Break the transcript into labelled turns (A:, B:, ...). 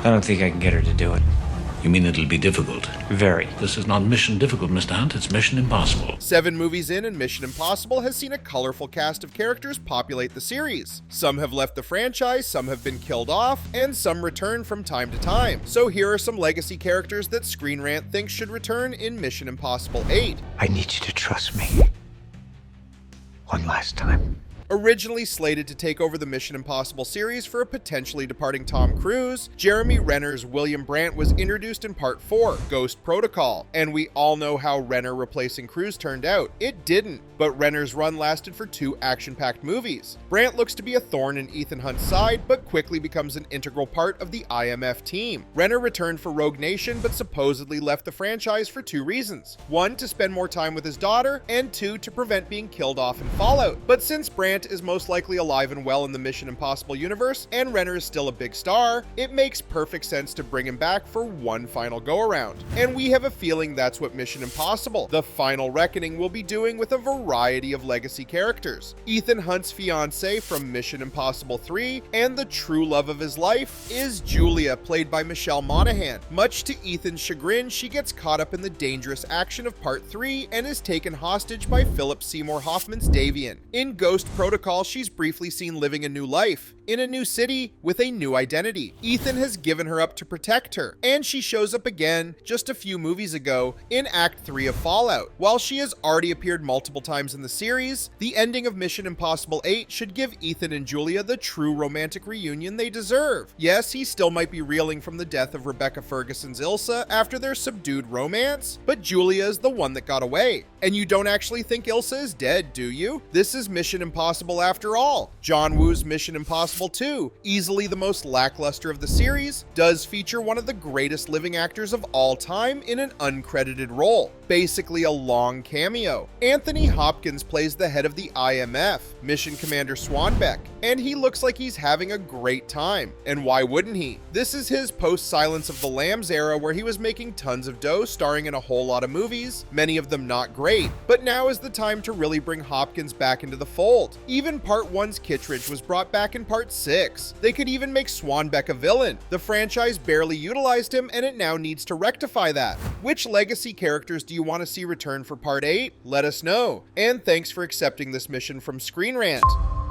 A: I don't think I can get her to do it.
B: You mean it'll be difficult?
A: Very.
B: This is not mission difficult, Mr. Hunt. It's mission impossible.
C: 7 movies in and Mission Impossible has seen a colorful cast of characters populate the series. Some have left the franchise, some have been killed off, and some return from time to time. So here are some legacy characters that ScreenRant thinks should return in Mission Impossible 8.
A: I need you to trust me. One last time.
C: Originally slated to take over the Mission Impossible series for a potentially departing Tom Cruise, Jeremy Renner's William Brandt was introduced in Part 4, Ghost Protocol, and we all know how Renner replacing Cruise turned out. It didn't, but Renner's run lasted for 2 action-packed movies. Brandt looks to be a thorn in Ethan Hunt's side, but quickly becomes an integral part of the IMF team. Renner returned for Rogue Nation, but supposedly left the franchise for 2 reasons. 1, to spend more time with his daughter, and 2, to prevent being killed off in Fallout. But since Brandt is most likely alive and well in the Mission Impossible universe, and Renner is still a big star, it makes perfect sense to bring him back for one final go-around. And we have a feeling that's what Mission Impossible, The Final Reckoning, will be doing with a variety of legacy characters. Ethan Hunt's fiancée from Mission Impossible 3, and the true love of his life, is Julia, played by Michelle Monaghan. Much to Ethan's chagrin, she gets caught up in the dangerous action of Part 3 and is taken hostage by Philip Seymour Hoffman's Davian. In Ghost Protocol, she's briefly seen living a new life, in a new city, with a new identity. Ethan has given her up to protect her, and she shows up again just a few movies ago in Act 3 of Fallout. While she has already appeared multiple times in the series, the ending of Mission Impossible 8 should give Ethan and Julia the true romantic reunion they deserve. Yes, he still might be reeling from the death of Rebecca Ferguson's Ilsa after their subdued romance, but Julia is the one that got away. And you don't actually think Ilsa is dead, do you? This is Mission Impossible after all. John Woo's Mission Impossible 2, easily the most lackluster of the series, does feature one of the greatest living actors of all time in an uncredited role. Basically a long cameo. Anthony Hopkins plays the head of the IMF, Mission Commander Swanbeck, and he looks like he's having a great time. And why wouldn't he? This is his post-Silence of the Lambs era where he was making tons of dough starring in a whole lot of movies, many of them not great, but now is the time to really bring Hopkins back into the fold. Even Part 1's Kittredge was brought back in Part 6. They could even make Swanbeck a villain. The franchise barely utilized him and it now needs to rectify that. Which legacy characters do you want to see return for Part 8? Let us know. And thanks for accepting this mission from ScreenRant.